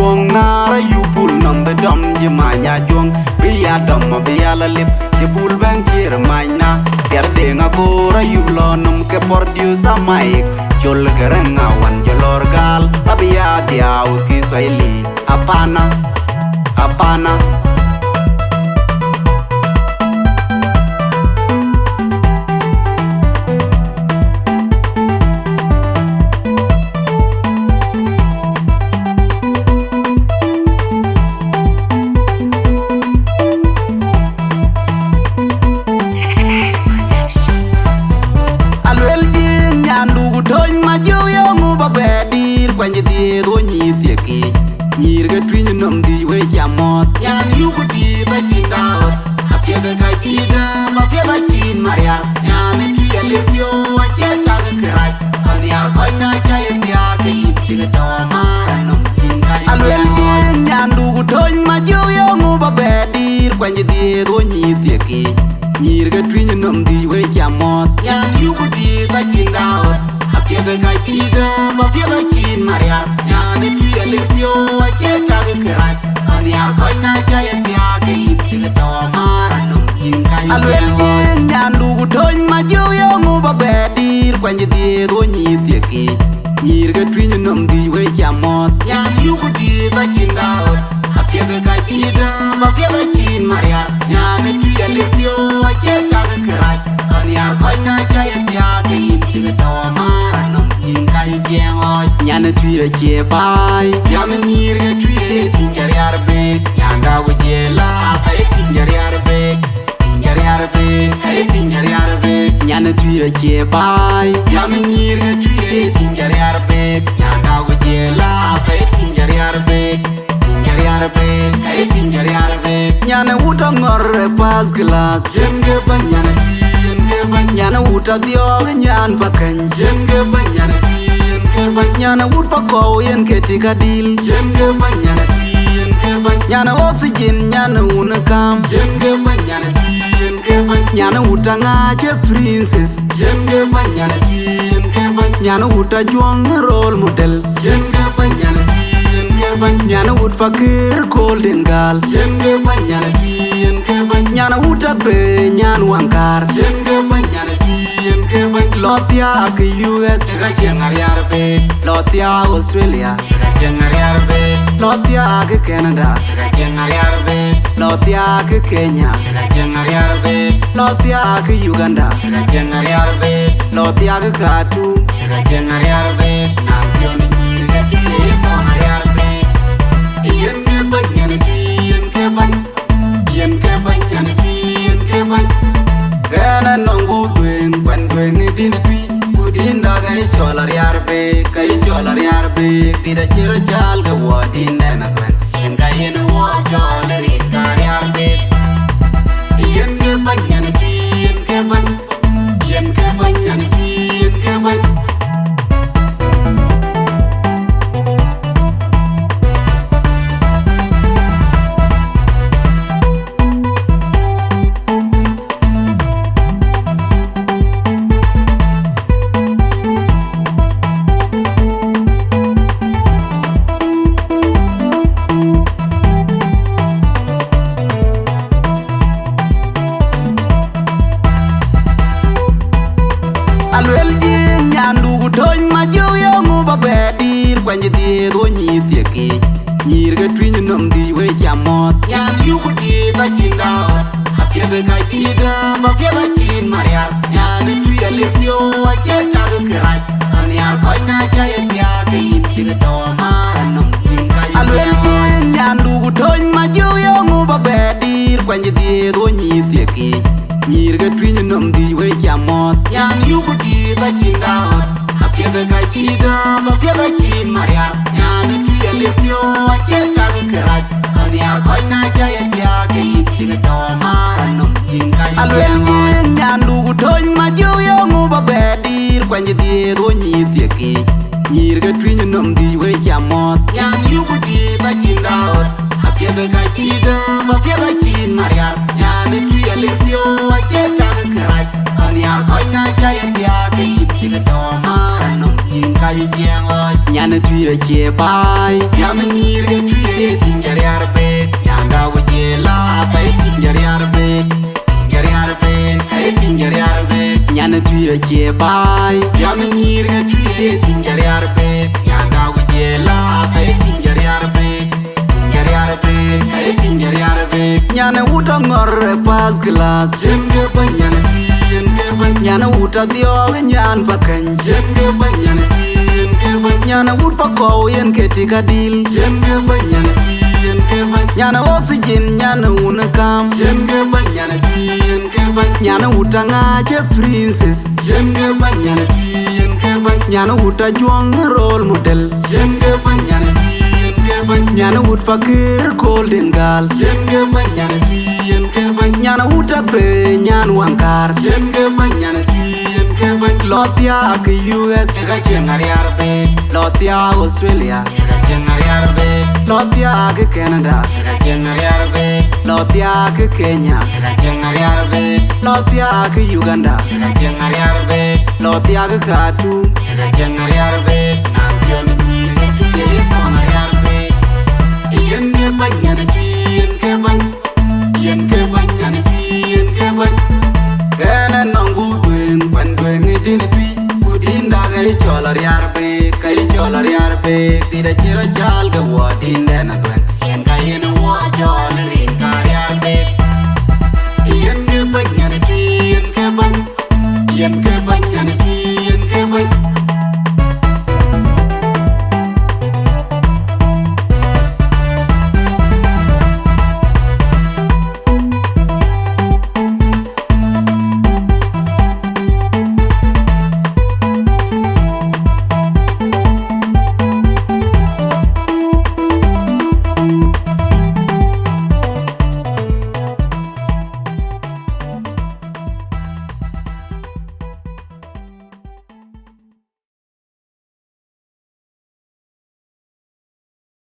juang nara you pull number dum je manya juang biya dum biya la lip je pull bang jir manya terde nga gora you lonum ke producer mic jol garanga wan jolor gal abiya dia uti swahili apana apana Quanh đi đôi nhị tiệc kỳ nhị cái truy nhân nằm đi với chạm mót nhà níu cái gì phải chín đào hấp kia cái chi đó mà phía cái chín mà ya nhà níu truy anh liệp yo anh chết cha cái khai anh nhà coi na chơi em ya cái gì chỉ cái trò mà nằm in cái anh lên trên nhà đủ thôi mà chiếu yo ngu bà bè đi quanh đi đôi nhị tiệc kỳ nhị cái truy nhân nằm đi với chạm mót nhà níu cái gì phải chín đào kia cái chi đó mà phía cái chín mà ya nhà níu truy anh liệp yo anh chết cha cái khai anh nhà coi na chơi em ya cái gì chỉ cái trò mà nằm in cái anh lên trên nhà đủ thôi mà chiếu yo ngu bà bè đi quanh đi đôi nhị tiệc kỳ nhị cái truy nhân nằm đi với chạm mót nhà níu cái gì phải chín đào kia cái chi đó mà phía cái chín mà ya nhà níu truy anh liệp yo anh chết cha cái khai anh nhà coi na chơi em ya cái gì chỉ cái trò mà nhà nó truy chia bay nhà mình nhir cái truy tin cái arbe nhà đào cái chia la cái tin cái arbe cái tin cái arbe nhà nó truy chia bay nhà mình nhir cái truy tin cái arbe nhà đào cái chia la cái tin cái arbe cái tin cái arbe nhà nó uta ngor pas glass jem ke banyan nhà nó uta dio cái nyan pakan jem ke banyan Nyana wood pa ko yen ketika deal Jenge banyana tien ke banyana oxygen nyana unakam Jenge banyana tien ke banyana utanga je princess Jenge banyana tien ke banyana uta juang role model Jenge banyana tien ke banyana wood fakir golden girl Jenge banyana tien ke banyana uta be nyan wankar Jenge banyana tien ke Lotia ke US ka jengar yarbe Lotia Australia ka jengar yarbe Lotia ke Canada ka jengar yarbe Lotia ke Kenya ka jengar yarbe Lotia ke Uganda ka jengar yarbe Lotia ke Khartoum ka jengar yarbe Nampion ni ka tiye ko yarbe Yen ke banyan tiyen ke ban Yen ke banyan tiyen ke ban Gana nongu tuen kwan tuen ni din tui Udinda kai cholar yarbe kai cholar yarbe Dida chiro chal ka wadin nena tuen Yen ka yen wa cholar in kar yarbe Yen ke banyan tui yen ke ban Yen ke banyan tui yen ke ban Quanh đi đôi nhị tiệc kỳ nhị cái truy nhân nằm đi với chạm mót nhà níu cái gì phải chín đào hấp kia cái chi đó mà phía cái chín mà ya nhà níu truy anh liệp yo anh chết cha cái khai anh nhà coi na chơi em ya cái gì chỉ cái trò mà nằm in cái anh lên trên nhà đủ thôi mà chiếu yo ngu bà bè đi quanh đi đôi nhị tiệc kỳ nhị cái truy nhân nằm đi với chạm mót nhà níu cái gì phải chín đào kia cái chi đó mà phía cái chín mà ya nhà níu truy anh liệp yo anh chết cha cái khai anh nhà coi na chơi em ya cái gì chỉ cái trò mà nằm in cái anh lên trên nhà đủ thôi mà chiếu yo ngu bà bè đi quanh đi đôi nhị tiệc kỳ nhị cái truy nhân nằm đi với chạm mót nhà níu cái gì phải chín đào kia cái chi đó mà phía cái chín mà ya nhà níu truy anh liệp yo anh chết cha cái khai anh nhà coi na chơi em ya cái gì chỉ cái trò mà nằm in cái giang ơi Nyana tuya che bai Yamanir ke tuye tingari arbe Yanda wuje la Kai tingari arbe Tingari arbe Kai tingari arbe Nyana tuya che bai Yamanir ke tuye tingari arbe Yanda wuje la Kai tingari arbe Tingari arbe Kai tingari arbe Nyana uta ngor pas class Jenge banyana tuyen ke bany Nyana uta diog nyan bakany Jenge banyana tuyen ke bany Nyana ut pako yen ke tikadil Jenge banyana tuyen ke bany Nyana oxygen nyana unakam Jenge banyana tuyen ke bany Nyana uta ngache princess Jenge banyana tuyen ke bany Nyana uta juang role model Jenge banyana tuyen ke bany Nyana ut fakir golden girl Jenge banyana tuyen ke bany Nyana uta be nyan wankar Jenge banyana tuyen ke bany Lotia ke US Ega jengari arbe Lotia Australia Ega jengari arbe Lotia ke Canada Ega jengari arbe Lotia ke Kenya Ega jengari arbe Lotia ke Uganda Ega jengari arbe Lotia ke Khartoum Ega jengari arbe Nampion ni ke jengari arbe Yen ke banyana tuyen ke bany Yen ke banyana tuyen ke bany Kena nangu wen Pandwen edin tui Udinda kai cholar yarbe Kai cholar yarbe Dida chira chal ke wadin dena tuen Yen kai yen wa cholar